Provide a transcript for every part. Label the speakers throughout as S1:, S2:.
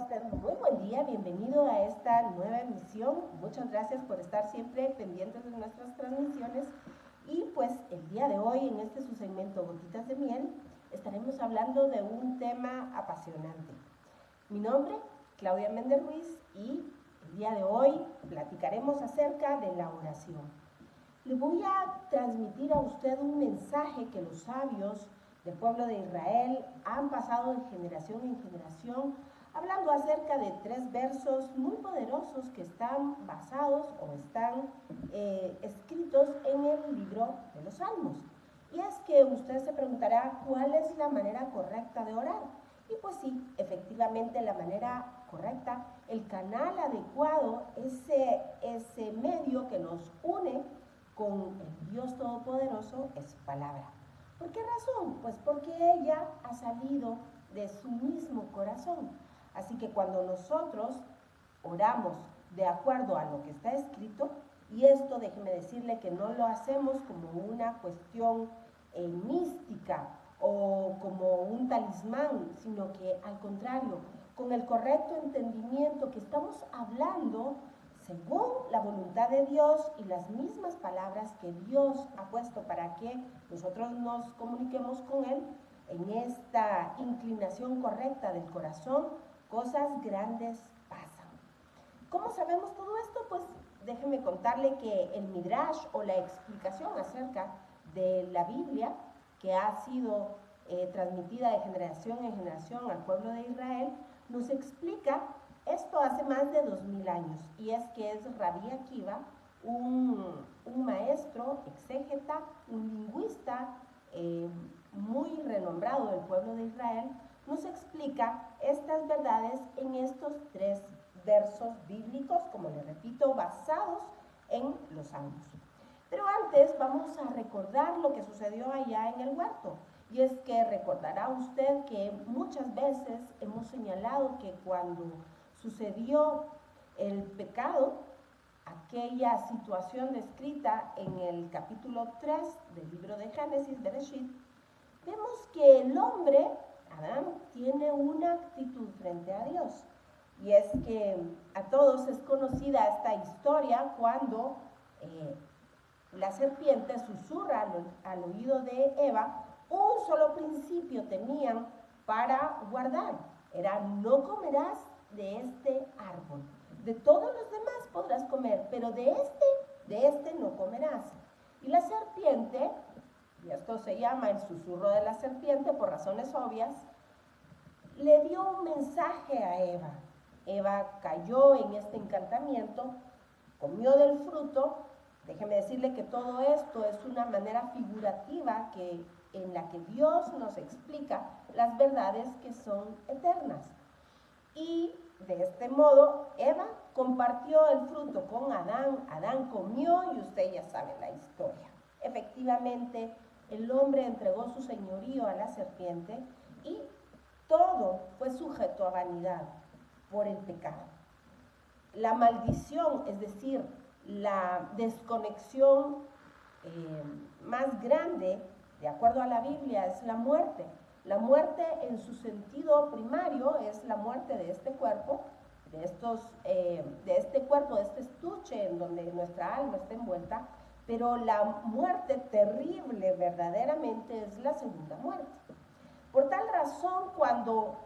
S1: usted? Muy buen día, bienvenido a esta nueva emisión. Muchas gracias por estar siempre pendientes de nuestras transmisiones. Y pues el día de hoy, en este su segmento Gotitas de Miel, estaremos hablando de un tema apasionante. Mi nombre, Claudia Méndez Ruiz, y el día de hoy platicaremos acerca de la oración. Le voy a transmitir a usted un mensaje que los sabios del pueblo de Israel han pasado de generación en generación, hablando acerca de 3 versos muy poderosos que están basados o están escritos en el libro de los Salmos. Y es que usted se preguntará cuál es la manera correcta de orar. Y pues sí, efectivamente la manera correcta, el canal adecuado, ese medio que nos une con el Dios Todopoderoso es su palabra. ¿Por qué razón? Pues porque ella ha salido de su mismo corazón. Así que cuando nosotros oramos de acuerdo a lo que está escrito, y esto déjeme decirle que no lo hacemos como una cuestión mística o como un talismán, sino que al contrario, con el correcto entendimiento que estamos hablando según la voluntad de Dios y las mismas palabras que Dios ha puesto para que nosotros nos comuniquemos con Él, en esta inclinación correcta del corazón, cosas grandes pasan. ¿Cómo sabemos todo esto? Pues déjeme contarle que el Midrash o la explicación acerca de la Biblia, que ha sido transmitida de generación en generación al pueblo de Israel, nos explica esto hace más de 2000 años, y es que es Rabbi Akiva, un maestro, exégeta, un lingüista muy renombrado del pueblo de Israel, nos explica estas verdades en estos 3 versos bíblicos, como le repito, basados en los Salmos. Pero antes vamos a recordar lo que sucedió allá en el huerto. Y es que recordará usted que muchas veces hemos señalado que cuando sucedió el pecado, aquella situación descrita en el capítulo 3 del libro de Génesis, Bereshit, vemos que el hombre, Adán, tiene una actitud frente a Dios. Y es que a todos es conocida esta historia cuando la serpiente susurra al oído de Eva. Un solo principio tenían para guardar, era: no comerás de este árbol. De todos los demás podrás comer, pero de este no comerás. Y la serpiente, y esto se llama el susurro de la serpiente por razones obvias, le dio un mensaje a Eva. Eva cayó en este encantamiento, comió del fruto. Déjeme decirle que todo esto es una manera figurativa en la que Dios nos explica las verdades que son eternas. Y de este modo, Eva compartió el fruto con Adán, Adán comió y usted ya sabe la historia. Efectivamente, el hombre entregó su señorío a la serpiente y todo fue sujeto a vanidad por el pecado. La maldición, es decir, la desconexión más grande, de acuerdo a la Biblia, es la muerte. La muerte en su sentido primario es la muerte de este cuerpo, de este estuche en donde nuestra alma está envuelta, pero la muerte terrible verdaderamente es la segunda muerte. Por tal razón, cuando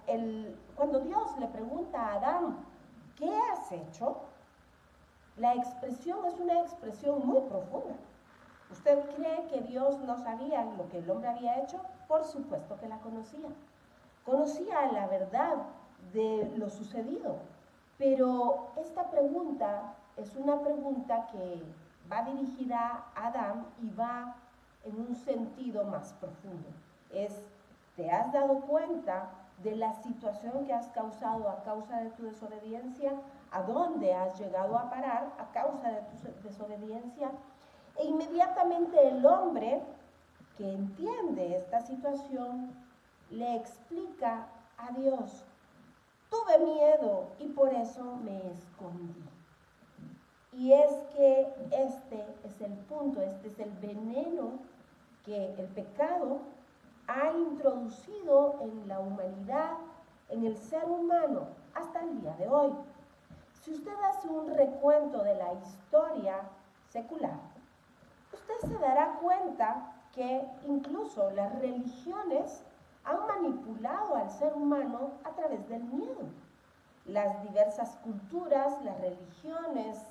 S1: Dios le pregunta a Adán, ¿qué has hecho?, la expresión es una expresión muy profunda. ¿Usted cree que Dios no sabía lo que el hombre había hecho? Por supuesto que la conocía. Conocía la verdad de lo sucedido. Pero esta pregunta es una pregunta que va dirigida a Adán y va en un sentido más profundo. ¿Te has dado cuenta de la situación que has causado a causa de tu desobediencia? ¿A dónde has llegado a parar a causa de tu desobediencia? E inmediatamente el hombre que entiende esta situación le explica a Dios: tuve miedo y por eso me escondí. Y es que este es el punto, este es el veneno que el pecado ha introducido en la humanidad, en el ser humano, hasta el día de hoy. Si usted hace un recuento de la historia secular, usted se dará cuenta que incluso las religiones han manipulado al ser humano a través del miedo. Las diversas culturas, las religiones,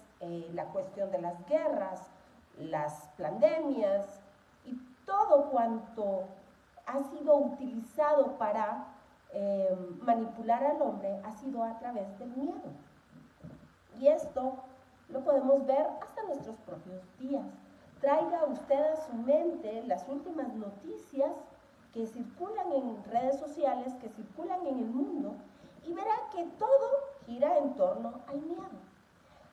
S1: la cuestión de las guerras, las pandemias y todo cuanto ha sido utilizado para manipular al hombre ha sido a través del miedo. Y esto lo podemos ver hasta nuestros propios días. Traiga usted a su mente las últimas noticias que circulan en redes sociales, que circulan en el mundo, y verá que todo gira en torno al miedo.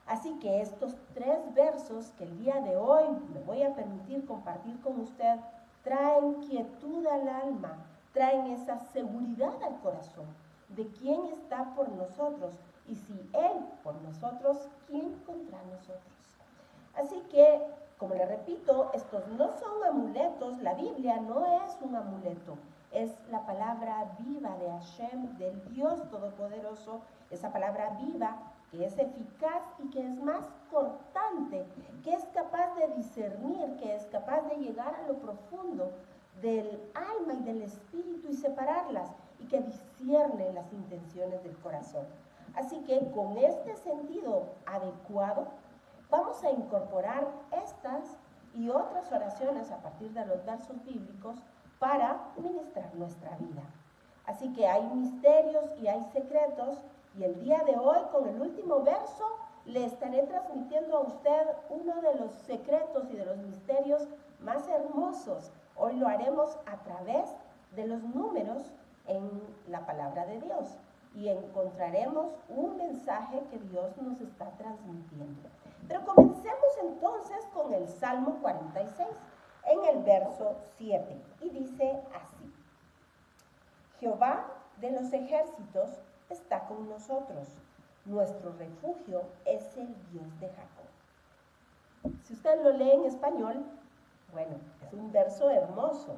S1: Así que estos 3 versos que el día de hoy me voy a permitir compartir con usted traen quietud al alma, traen esa seguridad al corazón de quién está por nosotros, y si Él por nosotros, ¿quién contra nosotros? Así que, como le repito, estos no son amuletos, la Biblia no es un amuleto, es la palabra viva de Hashem, del Dios Todopoderoso, esa palabra viva que es eficaz y que es más cortante, que es capaz de discernir, que es capaz de llegar a lo profundo del alma y del espíritu y separarlas, y que discierne las intenciones del corazón. Así que con este sentido adecuado, vamos a incorporar estas y otras oraciones a partir de los versos bíblicos para ministrar nuestra vida. Así que hay misterios y hay secretos, y el día de hoy, con el último verso, le estaré transmitiendo a usted uno de los secretos y de los misterios más hermosos. Hoy lo haremos a través de los números en la palabra de Dios, y encontraremos un mensaje que Dios nos está transmitiendo. Pero comencemos entonces con el Salmo 46, en el verso 7, y dice así: Jehová de los ejércitos está con nosotros, nuestro refugio es el Dios de Jacob. Si usted lo lee en español, bueno, es un verso hermoso,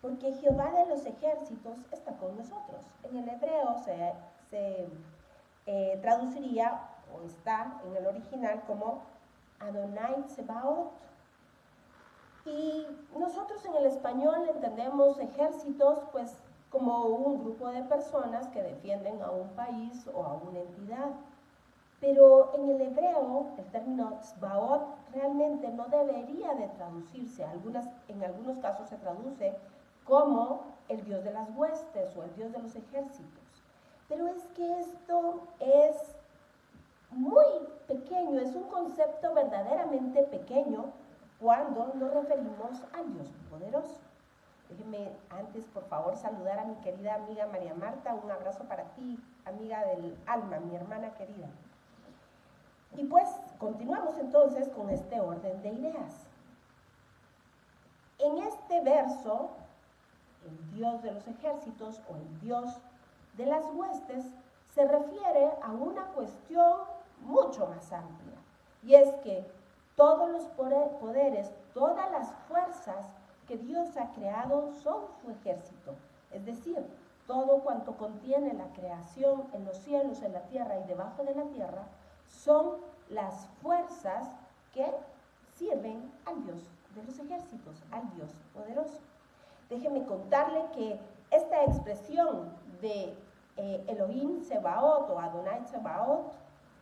S1: porque Jehová de los ejércitos está con nosotros. En el hebreo se traduciría, o está en el original, como Adonai Tsebaot. Y nosotros en el español entendemos ejércitos pues como un grupo de personas que defienden a un país o a una entidad. Pero en el hebreo, el término Tsebaot realmente no debería de traducirse. En algunos casos se traduce como el Dios de las huestes o el Dios de los ejércitos. Pero es que esto es muy pequeño, es un concepto verdaderamente pequeño cuando nos referimos al Dios poderoso. Déjeme antes, por favor, saludar a mi querida amiga María Marta. Un abrazo para ti, amiga del alma, mi hermana querida. Y pues continuamos entonces con este orden de ideas. En este verso, el Dios de los ejércitos o el Dios de las huestes se refiere a una cuestión mucho más amplia, y es que todos los poderes, todas las fuerzas que Dios ha creado son su ejército, es decir, todo cuanto contiene la creación en los cielos, en la tierra y debajo de la tierra, son las fuerzas que sirven al Dios de los ejércitos, al Dios poderoso. Déjeme contarle que esta expresión de Elohim Tsebaot o Adonai Tsebaot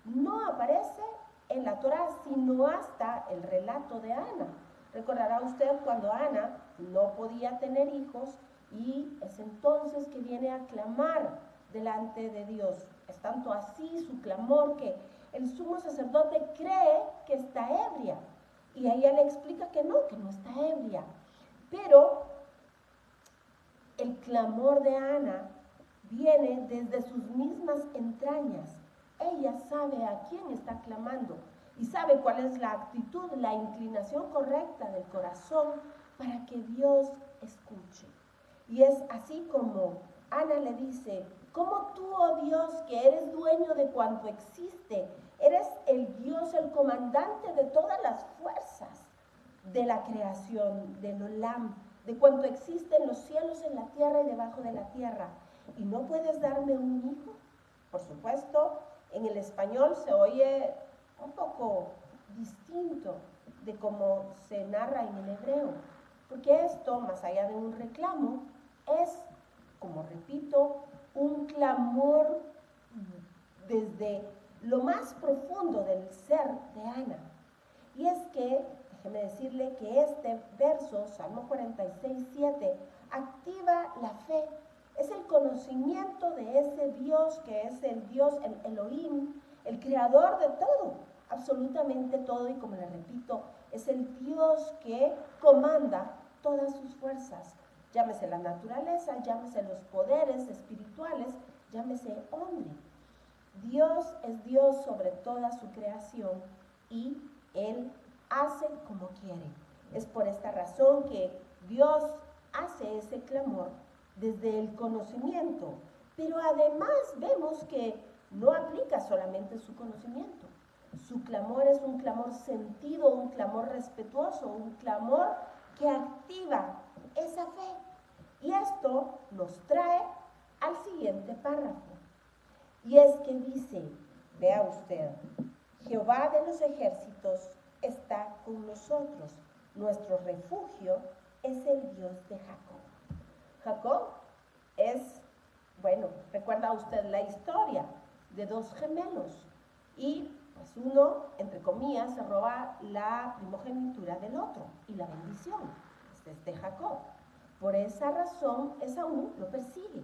S1: no aparece en la Torá, sino hasta el relato de Ana. Recordará usted cuando Ana no podía tener hijos, y es entonces que viene a clamar delante de Dios. Es tanto así su clamor que el sumo sacerdote cree que está ebria, y ella le explica que no está ebria. Pero el clamor de Ana viene desde sus mismas entrañas. Ella sabe a quién está clamando y sabe cuál es la actitud, la inclinación correcta del corazón para que Dios escuche. Y es así como Ana le dice: ¿cómo tú, oh Dios, que eres dueño de cuanto existe, eres el Dios, el comandante de todas las fuerzas de la creación, del Olam, de cuanto existe en los cielos, en la tierra y debajo de la tierra, y no puedes darme un hijo? Por supuesto, en el español se oye un poco distinto de cómo se narra en el hebreo, porque esto, más allá de un reclamo, es, como repito, un clamor desde lo más profundo del ser de Ana. Y es que, déjeme decirle que este verso, Salmo 46, 7, activa la fe. Es el conocimiento de ese Dios que es el Dios, el Elohim, el creador de todo, absolutamente todo, y como le repito, es el Dios que comanda todas sus fuerzas, llámese la naturaleza, llámese los poderes espirituales, llámese hombre. Dios es Dios sobre toda su creación y Él hace como quiere. Es por esta razón que Dios hace ese clamor desde el conocimiento, pero además vemos que no aplica solamente su conocimiento. Su clamor es un clamor sentido, un clamor respetuoso, un clamor que activa esa fe. Y esto nos trae al siguiente párrafo. Y es que dice, vea usted, Jehová de los ejércitos está con nosotros, nuestro refugio es el Dios de Jacob. Jacob es, bueno, recuerda usted la historia de dos gemelos y pues uno, entre comillas, se roba la primogenitura del otro y la bendición, es de Jacob. Por esa razón Esaú lo persigue.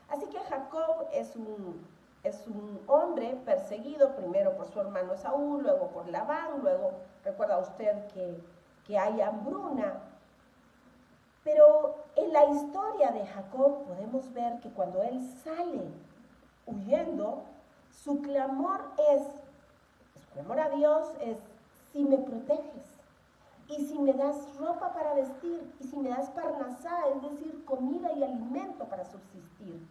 S1: Así que Jacob es un hombre perseguido primero por su hermano Esaú, luego por Labán, luego recuerda usted que hay hambruna. Pero en la historia de Jacob podemos ver que cuando él sale huyendo, su clamor a Dios es, si me proteges, y si me das ropa para vestir, y si me das parnasá, es decir, comida y alimento para subsistir.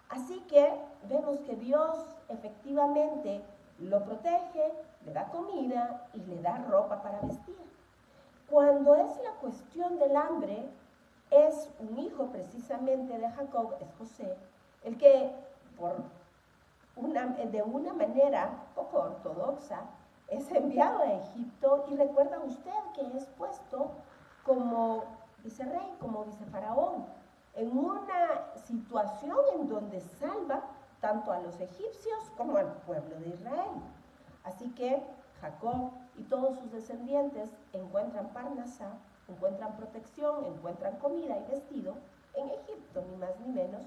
S1: Así que vemos que Dios efectivamente lo protege, le da comida y le da ropa para vestir. Cuando es la cuestión del hambre, es un hijo precisamente de Jacob, es José, el que de una manera poco ortodoxa es enviado a Egipto, y recuerda usted que es puesto como vicerrey, como vicefaraón, en una situación en donde salva tanto a los egipcios como al pueblo de Israel. Así que Jacob y todos sus descendientes encuentran parnasá, encuentran protección, encuentran comida y vestido en Egipto, ni más ni menos,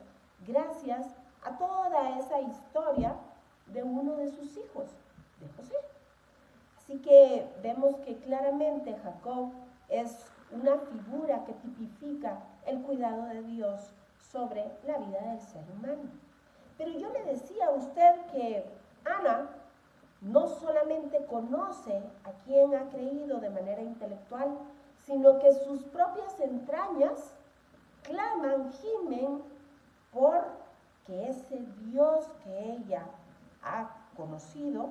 S1: gracias a toda esa historia de uno de sus hijos, de José. Así que vemos que claramente Jacob es una figura que tipifica el cuidado de Dios sobre la vida del ser humano. Pero yo le decía a usted que Ana no solamente conoce a quien ha creído de manera intelectual, sino que sus propias entrañas claman, gimen por que ese Dios que ella ha conocido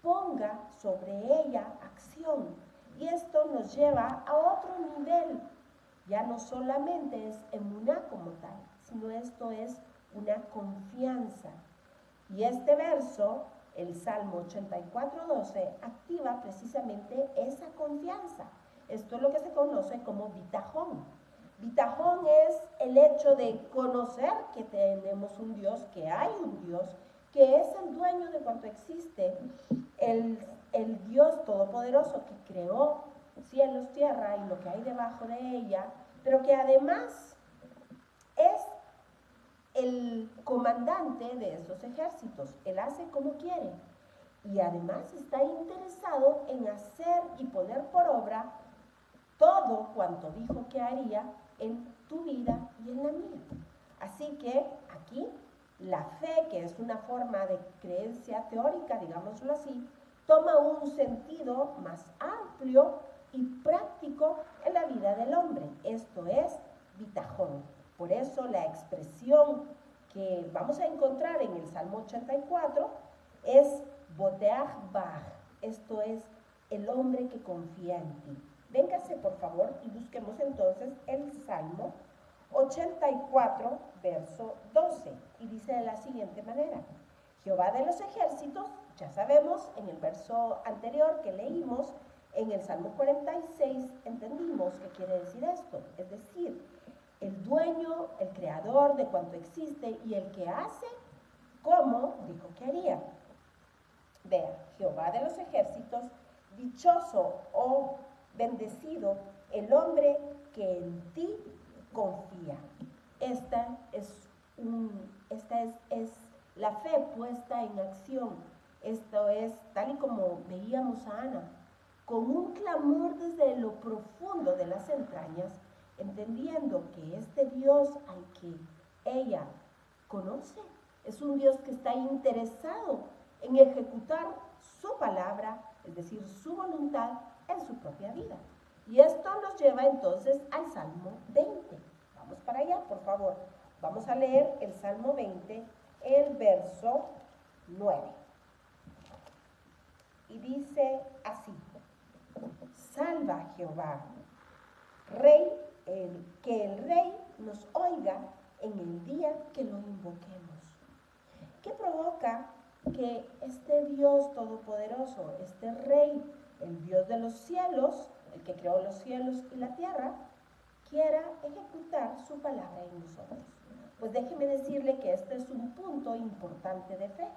S1: ponga sobre ella acción. Y esto nos lleva a otro nivel. Ya no solamente es emuná como tal, sino esto es una confianza. Y este verso, el Salmo 84:12, activa precisamente esa confianza. Esto es lo que se conoce como bitajón. Bitajón es el hecho de conocer que tenemos un Dios, que hay un Dios, que es el dueño de cuanto existe, el Dios todopoderoso que creó cielos, tierra y lo que hay debajo de ella, pero que además es el comandante de esos ejércitos. Él hace como quiere y además está interesado en hacer y poner por obra todo cuanto dijo que haría en tu vida y en la mía. Así que aquí la fe, que es una forma de creencia teórica, digámoslo así, toma un sentido más amplio y práctico en la vida del hombre. Esto es bitajón. Por eso la expresión que vamos a encontrar en el Salmo 84 es boteach bach. Esto es el hombre que confía en ti. Véngase por favor y busquemos entonces el Salmo 84, verso 12, y dice de la siguiente manera: Jehová de los ejércitos, ya sabemos, en el verso anterior que leímos, en el Salmo 46, entendimos qué quiere decir esto. Es decir, el dueño, el creador de cuanto existe y el que hace como dijo que haría. Vea, Jehová de los ejércitos, dichoso o bendecido el hombre que en ti confía. Esta es la fe puesta en acción. Esto es, tal y como veíamos a Ana, con un clamor desde lo profundo de las entrañas, entendiendo que este Dios al que ella conoce es un Dios que está interesado en ejecutar su palabra, es decir, su voluntad en su propia vida. Y esto nos lleva entonces al Salmo 20. Vamos para allá, por favor. Vamos a leer el Salmo 20, el verso 9. Y dice así: salva Jehová, Rey, que el Rey nos oiga en el día que lo invoquemos. ¿Qué provoca que este Dios todopoderoso, este Rey, el Dios de los cielos, el que creó los cielos y la tierra, quiera ejecutar su palabra en nosotros? Pues déjeme decirle que este es un punto importante de fe.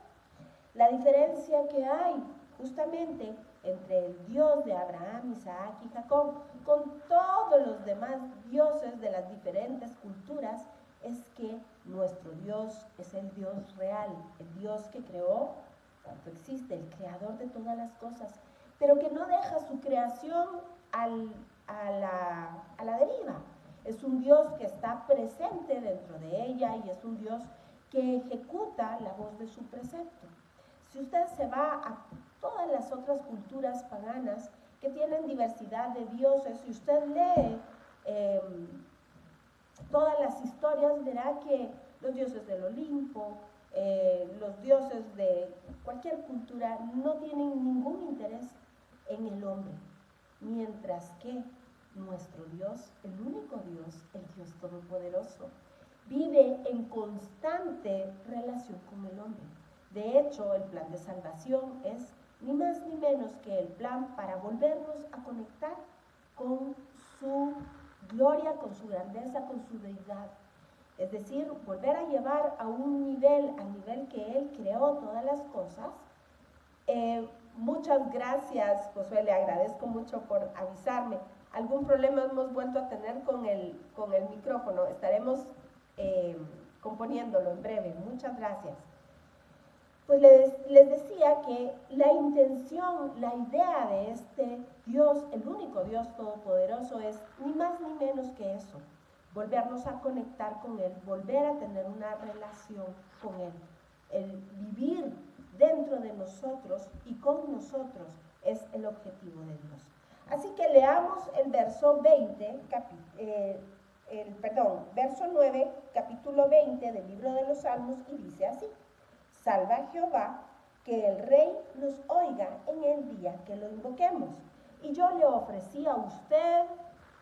S1: La diferencia que hay justamente entre el Dios de Abraham, Isaac y Jacob con todos los demás dioses de las diferentes culturas es que nuestro Dios es el Dios real, el Dios que creó cuanto existe, el creador de todas las cosas, pero que no deja su creación a la deriva. Es un Dios que está presente dentro de ella y es un Dios que ejecuta la voz de su precepto. Si usted se va a todas las otras culturas paganas que tienen diversidad de dioses, si usted lee todas las historias, verá que los dioses del Olimpo, los dioses de cualquier cultura no tienen ningún interés en el hombre, mientras que nuestro Dios, el único Dios, el Dios todopoderoso, vive en constante relación con el hombre. De hecho, el plan de salvación es ni más ni menos que el plan para volvernos a conectar con su gloria, con su grandeza, con su deidad. Es decir, volver a llevar a un nivel, al nivel que Él creó todas las cosas. Muchas gracias, Josué, le agradezco mucho por avisarme. Algún problema hemos vuelto a tener con el micrófono. Estaremos componiéndolo en breve. Muchas gracias. Pues les decía que la intención, la idea de este Dios, el único Dios todopoderoso, es ni más ni menos que eso: volvernos a conectar con Él, volver a tener una relación con Él. El vivir dentro de nosotros y con nosotros es el objetivo de Dios. Así que leamos el verso 20, verso 9, capítulo 20 del libro de los Salmos, y dice así: salva Jehová, que el Rey nos oiga en el día que lo invoquemos. Y yo le ofrecí a usted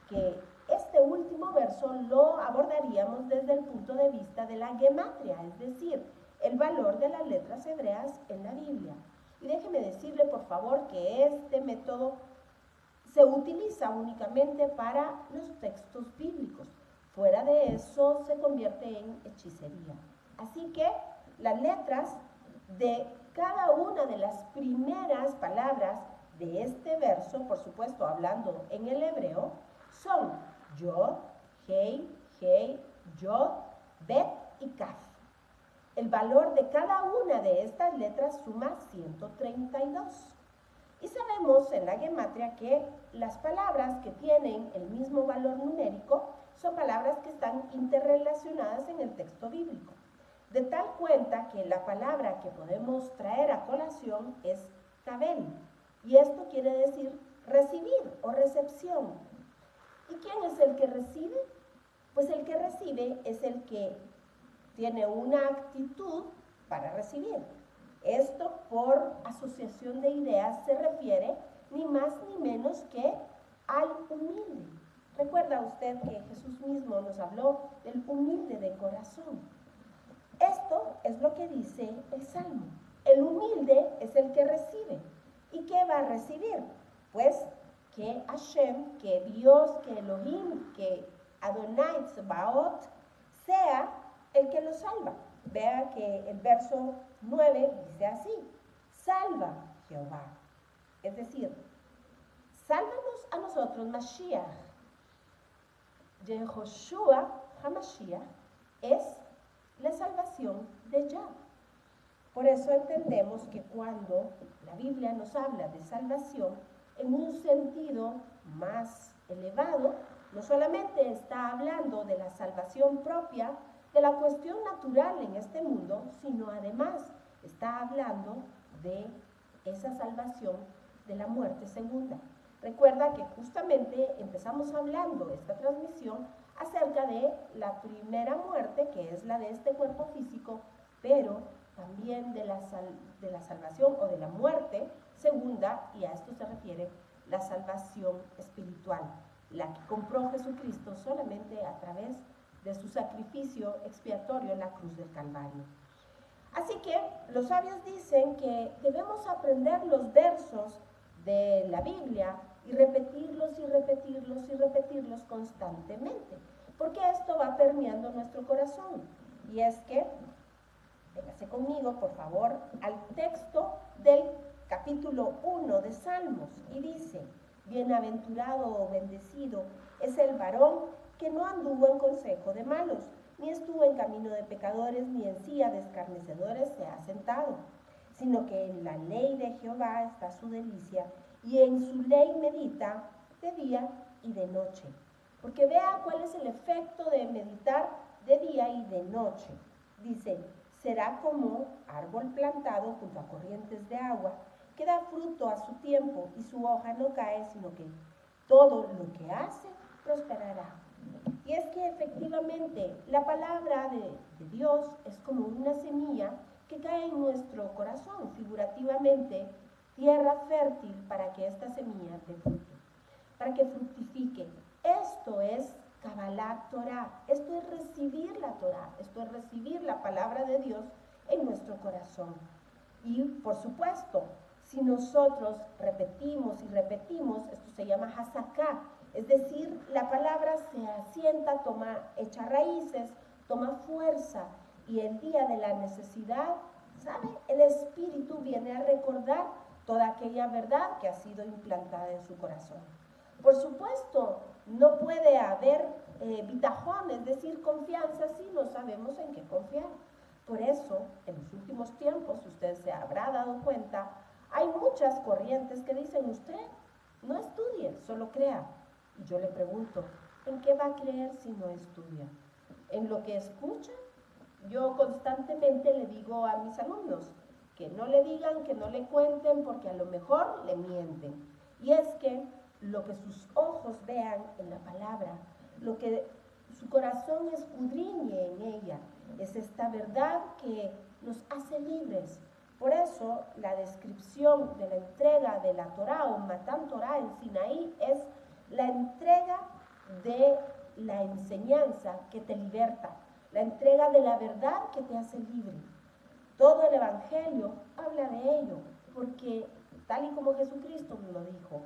S1: que este último verso lo abordaríamos desde el punto de vista de la gematria, es decir, el valor de las letras hebreas en la Biblia. Y déjeme decirle, por favor, que este método se utiliza únicamente para los textos bíblicos. Fuera de eso se convierte en hechicería. Así que las letras de cada una de las primeras palabras de este verso, por supuesto hablando en el hebreo, son Yod, Hei, Yod, Bet y Kaf. El valor de cada una de estas letras suma 132. Y sabemos en la gematria que las palabras que tienen el mismo valor numérico son palabras que están interrelacionadas en el texto bíblico. De tal cuenta que la palabra que podemos traer a colación es tabel, y esto quiere decir recibir o recepción. ¿Y quién es el que recibe? Pues el que recibe es el que tiene una actitud para recibir. Esto, por asociación de ideas, se refiere ni más ni menos que al humilde. Recuerda usted que Jesús mismo nos habló del humilde de corazón. Esto es lo que dice el Salmo. El humilde es el que recibe. ¿Y qué va a recibir? Pues que Hashem, que Dios, que Elohim, que Adonai Tsebaot sea el que lo salva. Vea que el verso 9 dice así: salva Jehová. Es decir, sálvanos a nosotros, Mashiach. Yehoshua HaMashiach es la salvación de Yah. Por eso entendemos que cuando la Biblia nos habla de salvación en un sentido más elevado, no solamente está hablando de la salvación propia, de la cuestión natural en este mundo, sino además está hablando de esa salvación de la muerte segunda. Recuerda que justamente empezamos hablando esta transmisión acerca de la primera muerte, que es la de este cuerpo físico, pero también de la salvación o de la muerte segunda, y a esto se refiere la salvación espiritual, la que compró Jesucristo solamente a través de su sacrificio expiatorio en la cruz del Calvario. Así que los sabios dicen que debemos aprender los versos de la Biblia y repetirlos y repetirlos y repetirlos constantemente, porque esto va permeando nuestro corazón. Y es que, véngase conmigo, por favor, al texto del capítulo 1 de Salmos, y dice: bienaventurado o bendecido es el varón que no anduvo en consejo de malos, ni estuvo en camino de pecadores, ni en silla de escarnecedores se ha sentado, sino que en la ley de Jehová está su delicia, y en su ley medita de día y de noche. Porque vea cuál es el efecto de meditar de día y de noche. Dice: será como árbol plantado junto a corrientes de agua, que da fruto a su tiempo, y su hoja no cae, sino que todo lo que hace prosperará. Y es que efectivamente la palabra de Dios es como una semilla que cae en nuestro corazón, figurativamente, tierra fértil para que esta semilla dé fruto, para que fructifique. Esto es Kabbalat Torah, esto es recibir la Torah, esto es recibir la palabra de Dios en nuestro corazón. Y por supuesto, si nosotros repetimos y repetimos, esto se llama hasaká, es decir, la palabra se asienta, echa raíces, toma fuerza, y el día de la necesidad, ¿sabe? El Espíritu viene a recordar toda aquella verdad que ha sido implantada en su corazón. Por supuesto, no puede haber bitajón, es decir, confianza, si no sabemos en qué confiar. Por eso, en los últimos tiempos, usted se habrá dado cuenta, hay muchas corrientes que dicen: usted no estudie, solo crea. Y yo le pregunto, ¿en qué va a creer si no estudia? ¿En lo que escucha? Yo constantemente le digo a mis alumnos que no le digan, que no le cuenten, porque a lo mejor le mienten. Y es que lo que sus ojos vean en la palabra, lo que su corazón escudriñe en ella, es esta verdad que nos hace libres. Por eso la descripción de la entrega de la Torá o Matán Torá en Sinaí es la entrega de la enseñanza que te liberta, la entrega de la verdad que te hace libre. Todo el Evangelio habla de ello, porque tal y como Jesucristo lo dijo: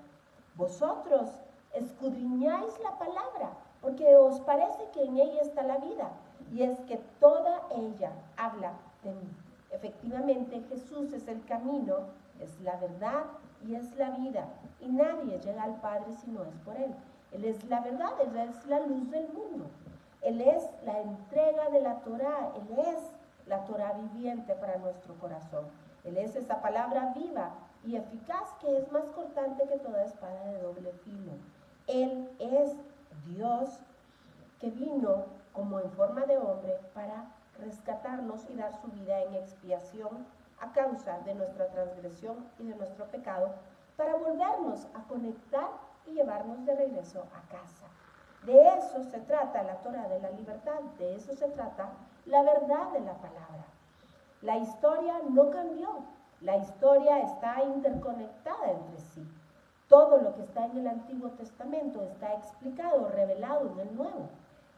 S1: vosotros escudriñáis la palabra, porque os parece que en ella está la vida, y es que toda ella habla de mí. Efectivamente, Jesús es el camino, es la verdad y es la vida, y nadie llega al Padre si no es por Él. Él es la verdad, Él es la luz del mundo, Él es la entrega de la Torá, Él es la Torá viviente para nuestro corazón. Él es esa palabra viva y eficaz que es más cortante que toda espada de doble filo. Él es Dios que vino como en forma de hombre para rescatarnos y dar su vida en expiación a causa de nuestra transgresión y de nuestro pecado, para volvernos a conectar y llevarnos de regreso a casa. De eso se trata la Torá de la libertad, de eso se trata la verdad de la palabra. La historia no cambió, la historia está interconectada entre sí. Todo lo que está en el Antiguo Testamento está explicado, revelado en el Nuevo.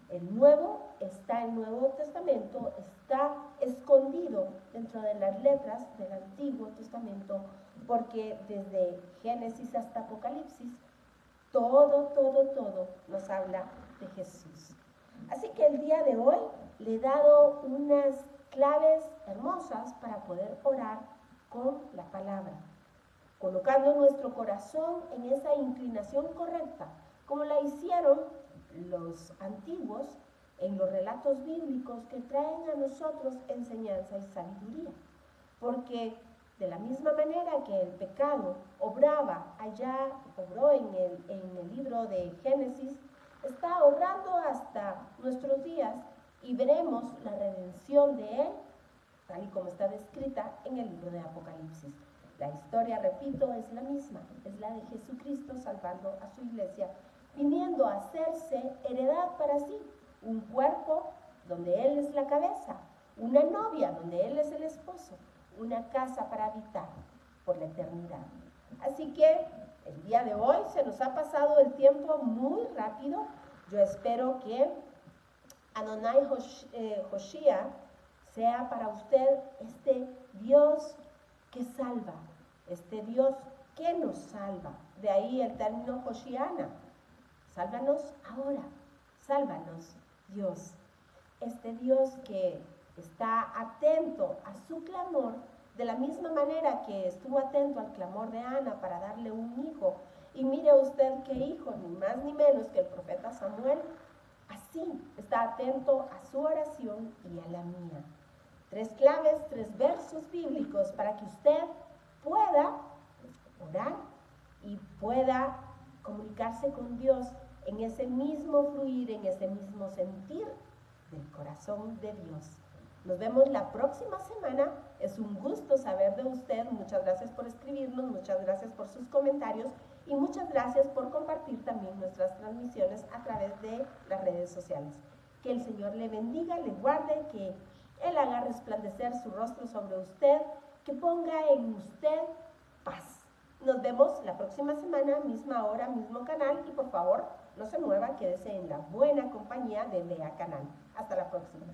S1: El Nuevo está en el Nuevo Testamento, está escondido dentro de las letras del Antiguo Testamento, porque desde Génesis hasta Apocalipsis, todo nos habla de Jesús. Así que el día de hoy le he dado unas claves hermosas para poder orar con la palabra, colocando nuestro corazón en esa inclinación correcta, como la hicieron los antiguos en los relatos bíblicos que traen a nosotros enseñanza y sabiduría. Porque de la misma manera que el pecado obraba obró en el libro de Génesis, está obrando hasta nuestros días y veremos la redención de él, tal y como está descrita en el libro de Apocalipsis. La historia, repito, es la misma, es la de Jesucristo salvando a su iglesia, viniendo a hacerse heredad para sí, un cuerpo donde Él es la cabeza, una novia donde Él es el esposo, una casa para habitar por la eternidad. Así que el día de hoy se nos ha pasado el tiempo muy rápido. Yo espero que Adonai Hoshea sea para usted este Dios que salva, este Dios que nos salva. De ahí el término Hoshiana. Sálvanos ahora, sálvanos Dios. Este Dios que está atento a su clamor, de la misma manera que estuvo atento al clamor de Ana para darle un hijo. Y mire usted qué hijo, ni más ni menos que el profeta Samuel, así está atento a su oración y a la mía. 3 claves, 3 versos bíblicos para que usted pueda orar y pueda comunicarse con Dios en ese mismo fluir, en ese mismo sentir del corazón de Dios. Nos vemos la próxima semana. Es un gusto saber de usted. Muchas gracias por escribirnos, muchas gracias por sus comentarios y muchas gracias por compartir también nuestras transmisiones a través de las redes sociales. Que el Señor le bendiga, le guarde, que Él haga resplandecer su rostro sobre usted, que ponga en usted paz. Nos vemos la próxima semana, misma hora, mismo canal, y por favor, no se mueva, quédese en la buena compañía de Lea Canal. Hasta la próxima.